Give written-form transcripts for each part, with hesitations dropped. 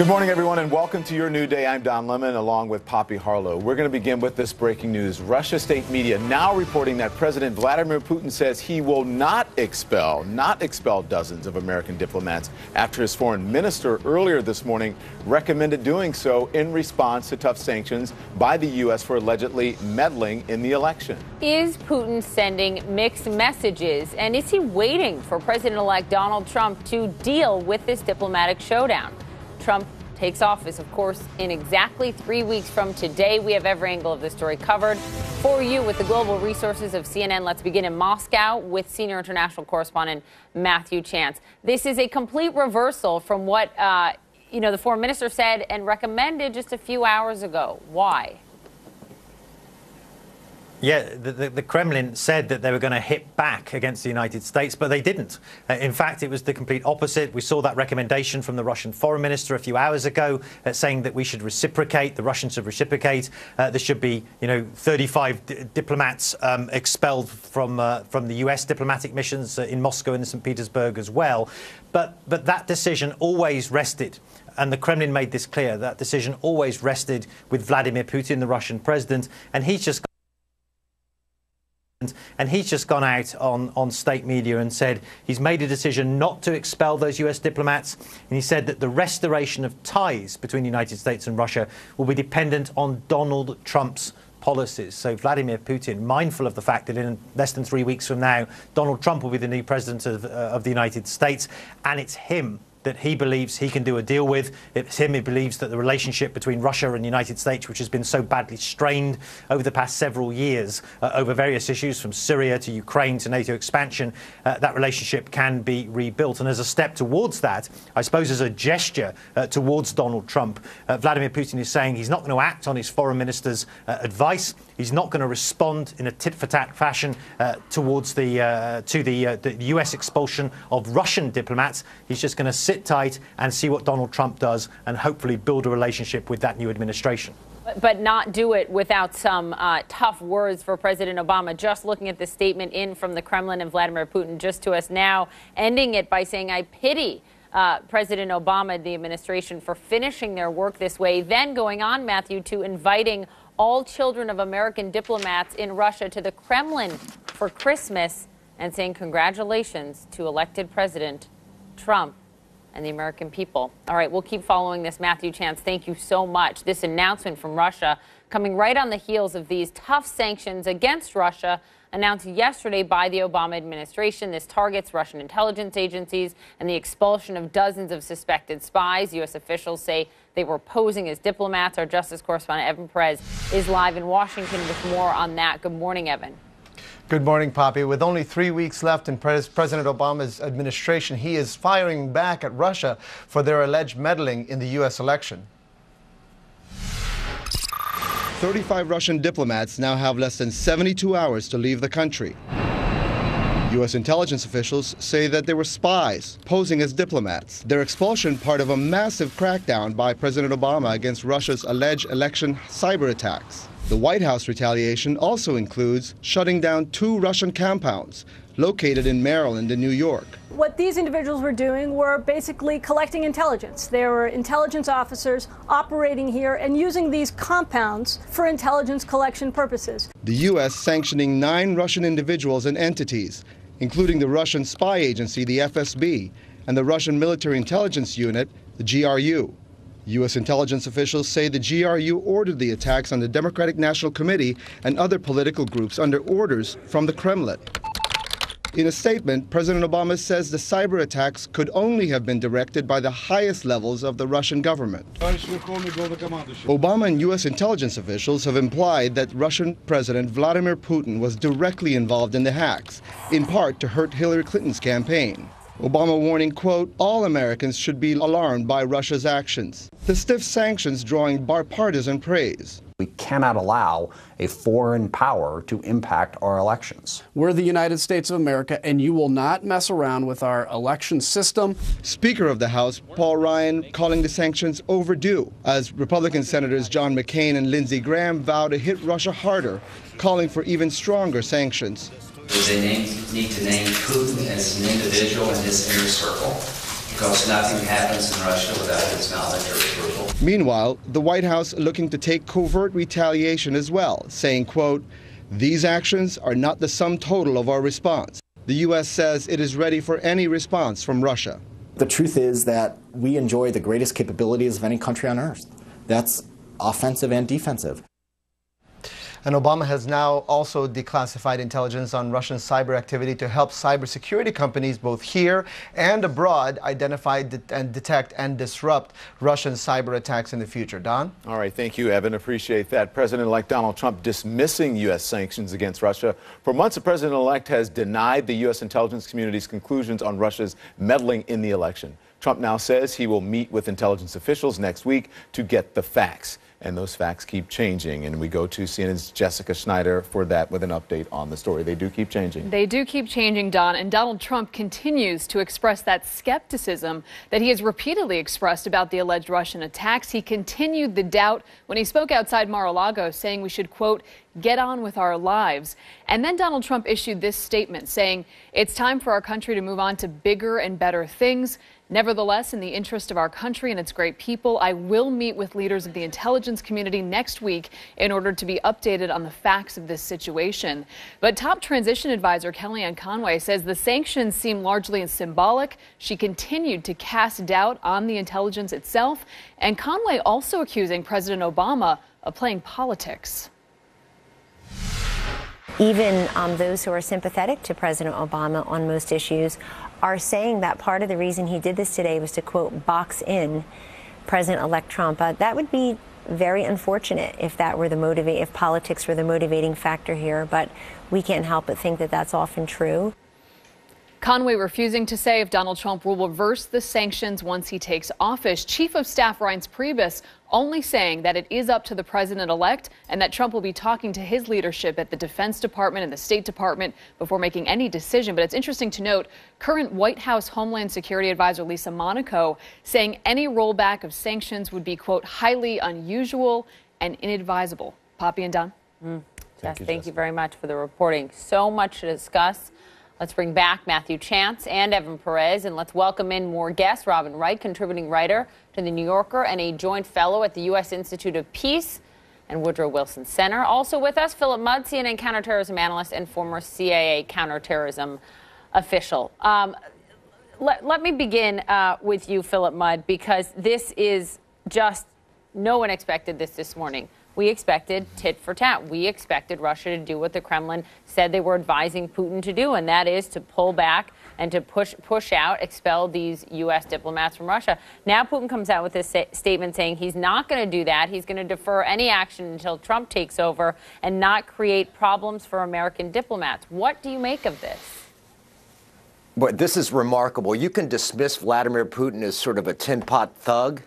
Good morning, everyone, and welcome to your new day. I'm Don Lemon, along with Poppy Harlow. We're going to begin with this breaking news. Russia state media now reporting that President Vladimir Putin says he will not expel dozens of American diplomats after his foreign minister earlier this morning recommended doing so in response to tough sanctions by the U.S. for allegedly meddling in the election. Is Putin sending mixed messages, and is he waiting for President-elect Donald Trump to deal with this diplomatic showdown? Trump takes office, of course, in exactly 3 weeks from today. We have every angle of this story covered for you with the global resources of CNN. Let's begin in Moscow with senior international correspondent Matthew Chance. This is a complete reversal from what, the foreign minister said and recommended just a few hours ago. Why? Yeah, the Kremlin said that they were going to hit back against the United States, but they didn't. In fact, it was the complete opposite. We saw that recommendation from the Russian foreign minister a few hours ago saying that we should reciprocate, the Russians should reciprocate. There should be, 35 diplomats expelled from the U.S. diplomatic missions in Moscow and St. Petersburg as well. But that decision always rested, and the Kremlin made this clear, that decision always rested with Vladimir Putin, the Russian president, and he's just gone out on state media and said he's made a decision not to expel those U.S. diplomats. And he said that the restoration of ties between the United States and Russia will be dependent on Donald Trump's policies. So Vladimir Putin, mindful of the fact that in less than 3 weeks from now, Donald Trump will be the new president of the United States, and it's him that he believes he can do a deal with. It's him who believes that the relationship between Russia and the United States, which has been so badly strained over the past several years over various issues from Syria to Ukraine to NATO expansion, that relationship can be rebuilt. And as a step towards that, I suppose as a gesture towards Donald Trump, Vladimir Putin is saying he's not going to act on his foreign minister's advice. He's not going to respond in a tit-for-tat fashion towards the U.S. expulsion of Russian diplomats. He's just going to sit tight and see what Donald Trump does and hopefully build a relationship with that new administration. But not do it without some tough words for President Obama. Just looking at the statement in from the Kremlin and Vladimir Putin just to us now, ending it by saying, I pity President Obama and the administration for finishing their work this way. Then going on, Matthew, to inviting all children of American diplomats in Russia to the Kremlin for Christmas and saying congratulations to elected President Trump and the American people. All right, we'll keep following this. Matthew Chance, thank you so much. This announcement from Russia coming right on the heels of these tough sanctions against Russia announced yesterday by the Obama administration. This targets Russian intelligence agencies and the expulsion of dozens of suspected spies. U.S. officials say they were posing as diplomats. Our Justice correspondent Evan Perez is live in Washington with more on that. Good morning, Evan. Good morning, Poppy. With only 3 weeks left in President Obama's administration, he is firing back at Russia for their alleged meddling in the U.S. election. 35 Russian diplomats now have less than 72 hours to leave the country. U.S. intelligence officials say that they were spies posing as diplomats. Their expulsion part of a massive crackdown by President Obama against Russia's alleged election cyber attacks. The White House retaliation also includes shutting down 2 Russian compounds located in Maryland and New York. What these individuals were doing were basically collecting intelligence. There were intelligence officers operating here and using these compounds for intelligence collection purposes. The U.S. sanctioning 9 Russian individuals and entities, including the Russian spy agency, the FSB, and the Russian military intelligence unit, the GRU. U.S. intelligence officials say the GRU ordered the attacks on the Democratic National Committee and other political groups under orders from the Kremlin. In a statement, President Obama says the cyber attacks could only have been directed by the highest levels of the Russian government. Obama and U.S. intelligence officials have implied that Russian President Vladimir Putin was directly involved in the hacks, in part to hurt Hillary Clinton's campaign. Obama warning, quote, all Americans should be alarmed by Russia's actions. The stiff sanctions drawing bipartisan praise. We cannot allow a foreign power to impact our elections. We're the United States of America, and you will not mess around with our election system. Speaker of the House, Paul Ryan, calling the sanctions overdue, as Republican Senators John McCain and Lindsey Graham vow to hit Russia harder, calling for even stronger sanctions. They need to name Putin as an individual in his inner circle. because nothing happens in Russia without its knowledge or approval. Meanwhile, the White House looking to take covert retaliation as well, saying, quote, "These actions are not the sum total of our response." The U.S. says it is ready for any response from Russia. The truth is that we enjoy the greatest capabilities of any country on earth. That's offensive and defensive. And Obama has now also declassified intelligence on Russian cyber activity to help cybersecurity companies both here and abroad identify and detect and disrupt Russian cyber attacks in the future. Don? All right, thank you, Evan. Appreciate that. President-elect Donald Trump dismissing U.S. sanctions against Russia. For months, the president-elect has denied the U.S. intelligence community's conclusions on Russia's meddling in the election. Trump now says he will meet with intelligence officials next week to get the facts. And those facts keep changing. And we go to CNN's Jessica Schneider for that with an update on the story. They do keep changing. They do keep changing, Don. And Donald Trump continues to express that skepticism that he has repeatedly expressed about the alleged Russian attacks. He continued the doubt when he spoke outside Mar-a-Lago, saying we should, quote, get on with our lives. And then Donald Trump issued this statement saying it's time for our country to move on to bigger and better things. Nevertheless, in the interest of our country and its great people, I will meet with leaders of the intelligence community next week in order to be updated on the facts of this situation. But top transition advisor Kellyanne Conway says the sanctions seem largely symbolic. She continued to cast doubt on the intelligence itself, and Conway also accusing President Obama of playing politics. Even those who are sympathetic to President Obama on most issues are saying that part of the reason he did this today was to, quote, box in President-elect Trump. That would be very unfortunate if that were if politics were the motivating factor here, but we can't help but think that that's often true. Conway refusing to say if Donald Trump will reverse the sanctions once he takes office. Chief of Staff Reince Priebus only saying that it is up to the president-elect and that Trump will be talking to his leadership at the Defense Department and the State Department before making any decision. But it's interesting to note current White House Homeland Security Advisor Lisa Monaco saying any rollback of sanctions would be, quote, highly unusual and inadvisable. Poppy and Don. Thank you very much for the reporting. So much to discuss. Let's bring back Matthew Chance and Evan Perez, and let's welcome in more guests. Robin Wright, contributing writer to The New Yorker and a joint fellow at the U.S. Institute of Peace and Woodrow Wilson Center. Also with us, Philip Mudd, CNN counterterrorism analyst and former CIA counterterrorism official. Let me begin with you, Philip Mudd, because this is just, no one expected this morning. We expected tit for tat. We expected Russia to do what the Kremlin said they were advising Putin to do, and that is to pull back and to push out, expel these U.S. diplomats from Russia. Now Putin comes out with this statement saying he's not going to do that. He's going to defer any action until Trump takes over and not create problems for American diplomats. What do you make of this? But this is remarkable. You can dismiss Vladimir Putin as sort of a tin pot thug.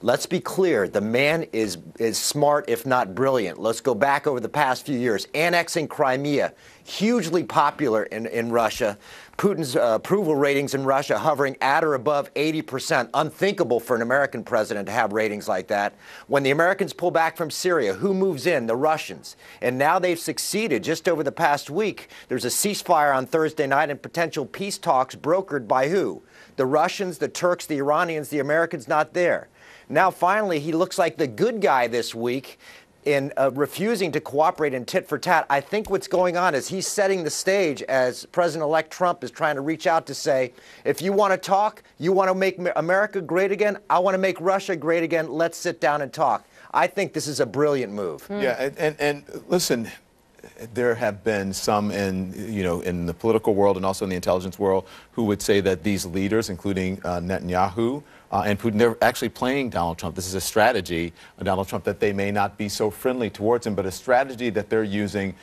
Let's be clear, the man is smart, if not brilliant. Let's go back over the past few years. Annexing Crimea, hugely popular in Russia. Putin's approval ratings in Russia hovering at or above 80%. Unthinkable for an American president to have ratings like that. When the Americans pull back from Syria, who moves in? The Russians. And now they've succeeded. Just over the past week, there's a ceasefire on Thursday night and potential peace talks brokered by who? The Russians, the Turks, the Iranians, the Americans not there. Now, finally, he looks like the good guy this week in refusing to cooperate in tit for tat. I think what's going on is he's setting the stage as President-elect Trump is trying to reach out to say, if you want to talk, you want to make America great again, I want to make Russia great again, let's sit down and talk. I think this is a brilliant move. Yeah, and listen, there have been some in the political world and also in the intelligence world who would say that these leaders, including Netanyahu, and Putin, they're actually playing Donald Trump. This is a strategy, Donald Trump, that they may not be so friendly towards him, but a strategy that they're using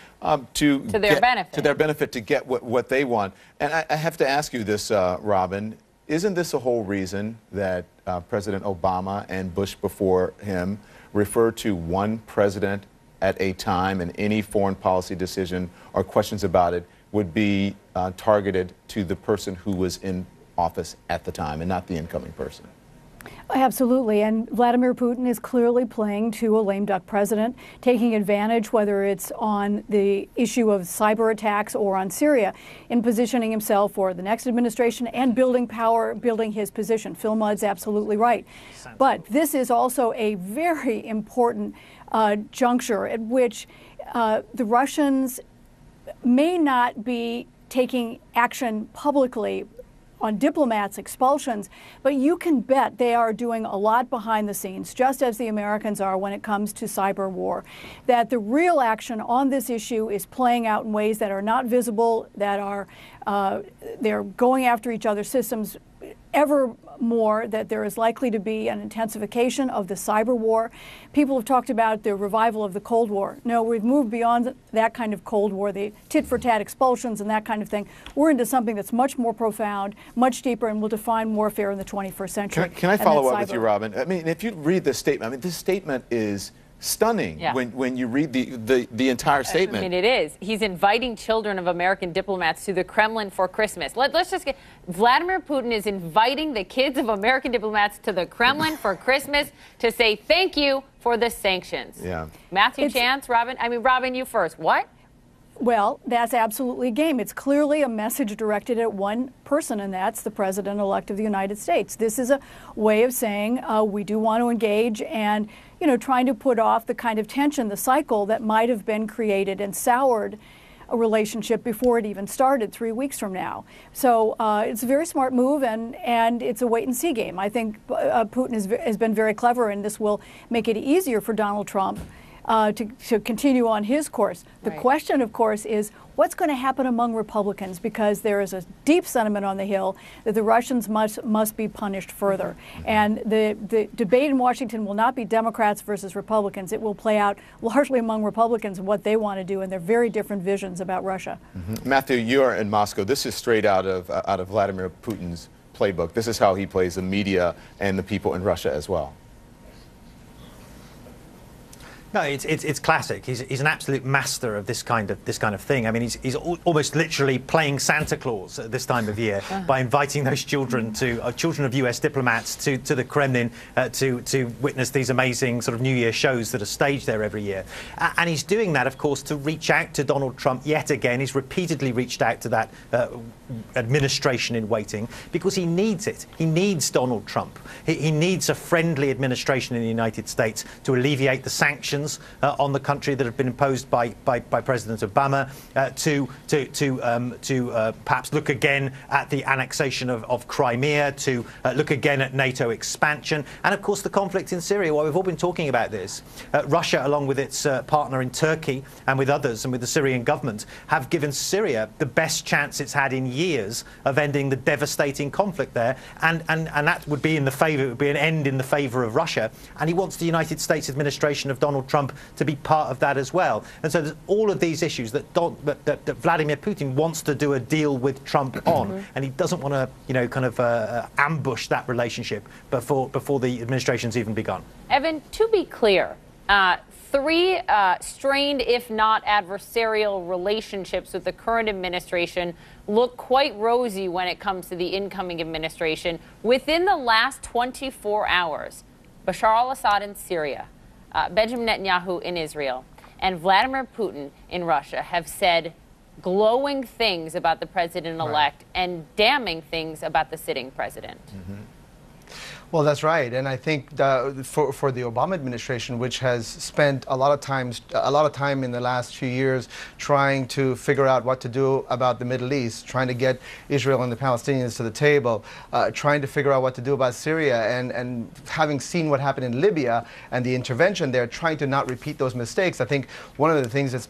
to their benefit to get what they want. And I have to ask you this, Robin, isn't this the whole reason that President Obama and Bush before him refer to one president at a time, and any foreign policy decision or questions about it would be targeted to the person who was in office at the time and not the incoming person? Absolutely. And Vladimir Putin is clearly playing to a lame duck president, taking advantage, whether it's on the issue of cyber attacks or on Syria, in positioning himself for the next administration and building power, building his position. Phil Mudd's absolutely right. But this is also a very important juncture at which the Russians may not be taking action publicly on diplomats, expulsions, but you can bet they are doing a lot behind the scenes, just as the Americans are when it comes to cyber war. That the real action on this issue is playing out in ways that are not visible, that are they're going after each other's systems ever more, that there is likely to be an intensification of the cyber war. People have talked about the revival of the Cold War. No, we've moved beyond that kind of Cold War, the tit-for-tat expulsions and that kind of thing. We're into something that's much more profound, much deeper, and will define warfare in the 21st century. Can I follow up with you, Robin? I mean, if you read this statement, I mean, this statement is stunning when you read the entire statement. I mean, it is. He's inviting children of American diplomats to the Kremlin for Christmas. Let's just get Vladimir Putin is inviting the kids of American diplomats to the Kremlin for Christmas to say thank you for the sanctions. Yeah. Matthew Chance, Robin. I mean, Robin, you first. What? Well, that's absolutely a game. It's clearly a message directed at one person, and that's the president-elect of the United States. This is a way of saying we do want to engage and, you know, trying to put off the kind of tension, the cycle that might have been created and soured a relationship before it even started 3 weeks from now. So it's a very smart move, and it's a wait-and-see game. I think Putin has been very clever, and this will make it easier for Donald Trump to continue on his course. The question, of course, is what's going to happen among Republicans, because there is a deep sentiment on the Hill that the Russians must be punished further. And the debate in Washington will not be Democrats versus Republicans. It will play out largely among Republicans and what they want to do, and their very different visions about Russia. Matthew, you're in Moscow. This is straight out of Vladimir Putin's playbook. This is how he plays the media and the people in Russia as well. No, it's classic. He's an absolute master of this kind of thing. I mean, he's almost literally playing Santa Claus at this time of year by inviting those children of U.S. diplomats to the Kremlin to witness these amazing sort of New Year shows that are staged there every year. And he's doing that, of course, to reach out to Donald Trump yet again. He's repeatedly reached out to that administration in waiting because he needs it. He needs Donald Trump. He needs a friendly administration in the United States to alleviate the sanctions on the country that have been imposed by President Obama, to perhaps look again at the annexation of Crimea, to look again at NATO expansion, and of course the conflict in Syria. Well, we've all been talking about this. Russia, along with its partner in Turkey and with others and with the Syrian government, have given Syria the best chance it's had in years of ending the devastating conflict there, and that would be in the favour. It would be an end in the favour of Russia, and he wants the United States administration of Donald Trump to be part of that as well. And so there's all of these issues that Vladimir Putin wants to do a deal with Trump on, and he doesn't want to, you know, kind of ambush that relationship before the administration's even begun. Evan, to be clear, three strained, if not adversarial, relationships with the current administration look quite rosy when it comes to the incoming administration. Within the last 24 hours, Bashar al-Assad in Syria, Benjamin Netanyahu in Israel, and Vladimir Putin in Russia have said glowing things about the president-elect and damning things about the sitting president. Well, that's right, and I think for the Obama administration, which has spent a lot of time in the last few years trying to figure out what to do about the Middle East, trying to get Israel and the Palestinians to the table, trying to figure out what to do about Syria, and having seen what happened in Libya and the intervention there, trying to not repeat those mistakes. I think one of the things that's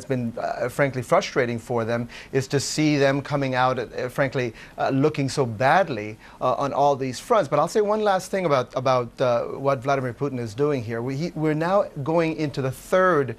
been frankly frustrating for them is to see them coming out, frankly, looking so badly on all these fronts. But I'll say one last thing about what Vladimir Putin is doing here. We're now going into the third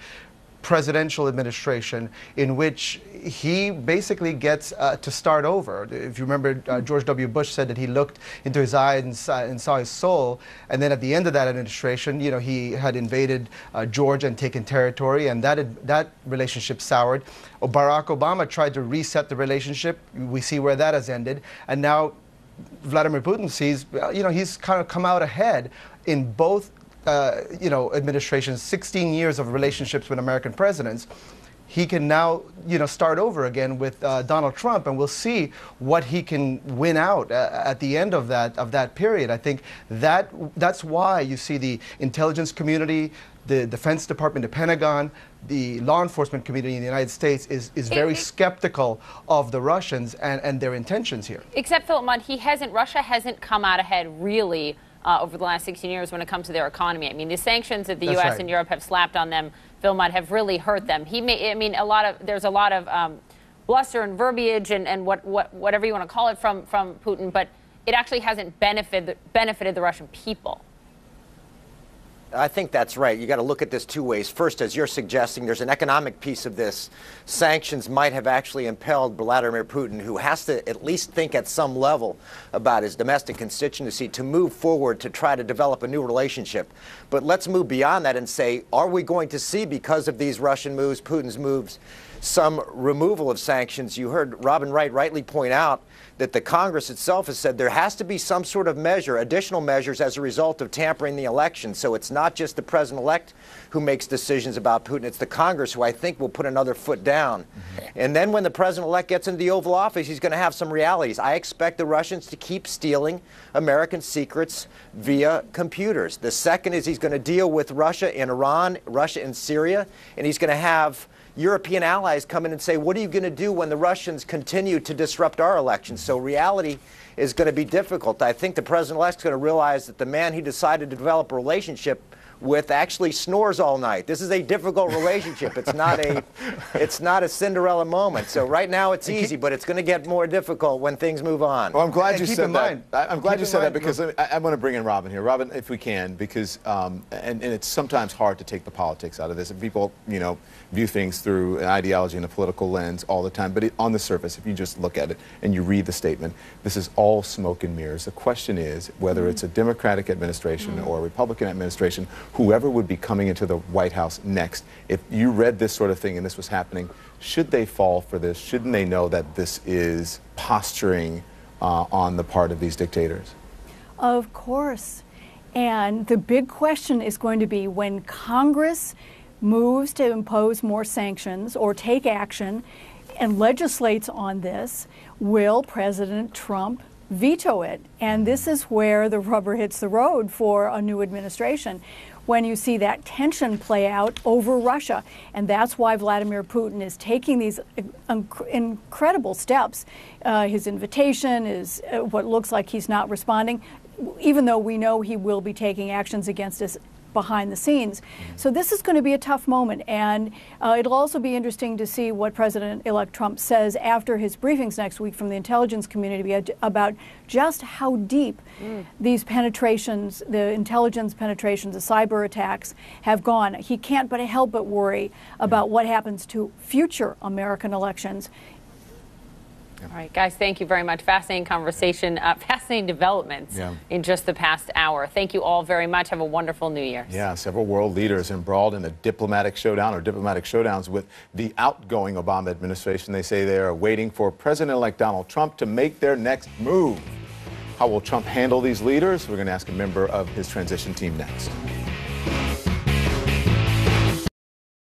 presidential administration in which he basically gets to start over. If you remember, George W. Bush said that he looked into his eyes and saw his soul, and then at the end of that administration, you know, he had invaded Georgia and taken territory, and that relationship soured. Barack Obama tried to reset the relationship. We see where that has ended, and now Vladimir Putin sees, he's kind of come out ahead in both, administrations, 16 years of relationships with American presidents. He can now, start over again with Donald Trump, and we'll see what he can win out at the end of that period. I think that's why you see the intelligence community, the Defense Department, the Pentagon, the law enforcement community in the United States is very skeptical of the Russians and their intentions here. Except, Philip Mudd, Russia hasn't come out ahead really over the last 16 years when it comes to their economy. I mean, the sanctions that the U.S. and Europe have slapped on them, Phil Mudd, have really hurt them. There's a lot of bluster and verbiage and whatever you want to call it from Putin, but it actually hasn't benefited the Russian people. I think that's right. You got to look at this two ways. First, as you're suggesting, there's an economic piece of this. Sanctions might have actually impelled Vladimir Putin, who has to at least think at some level about his domestic constituency, to move forward to try to develop a new relationship. But let's move beyond that and say, are we going to see, because of these Russian moves, Putin's moves, some removal of sanctions? You heard Robin Wright rightly point out that the Congress itself has said there has to be some sort of measure, additional measures as a result of tampering the election. So it's not just the president-elect who makes decisions about Putin. It's the Congress who I think will put another foot down. And then when the president-elect gets into the Oval Office, he's going to have some realities. I expect the Russians to keep stealing American secrets via computers. The second is he's going to deal with Russia in Iran, Russia in Syria, and he's going to have European allies come in and say, what are you going to do when the Russians continue to disrupt our elections? So reality is going to be difficult. I think the president-elect is going to realize that the man he decided to develop a relationship with actually snores all night. This is a difficult relationship. It's not a Cinderella moment. So right now it's easy, but it's going to get more difficult when things move on. Well, I'm glad you said that. I'm glad you said that because I want to bring in Robin here. Robin, if we can, because and it's sometimes hard to take the politics out of this. And people, view things through an ideology and a political lens all the time. But on the surface, if you just look at it and you read the statement, this is all smoke and mirrors. The question is whether it's a Democratic administration or a Republican administration, whoever would be coming into the White House next, if you read this sort of thing and this was happening, should they fall for this? Shouldn't they know that this is posturing on the part of these dictators? Of course. And the big question is going to be when Congress moves to impose more sanctions or take action and legislates on this, will President Trump veto it? And this is where the rubber hits the road for a new administration, when you see that tension play out over Russia. And that's why Vladimir Putin is taking these incredible steps. His invitation is what looks like he's not responding, even though we know he will be taking actions against us behind the scenes. So this is going to be a tough moment, and it'll also be interesting to see what President-elect Trump says after his briefings next week from the intelligence community about just how deep these penetrations, the intelligence penetrations, the cyber attacks have gone. He can't but help but worry about what happens to future American elections. All right, guys, thank you very much. Fascinating conversation, fascinating developments in just the past hour. Thank you all very much. Have a wonderful New Year. Yeah, several world leaders embroiled in a diplomatic showdown or diplomatic showdowns with the outgoing Obama administration. They say they are waiting for President-elect Donald Trump to make their next move. How will Trump handle these leaders? We're going to ask a member of his transition team next.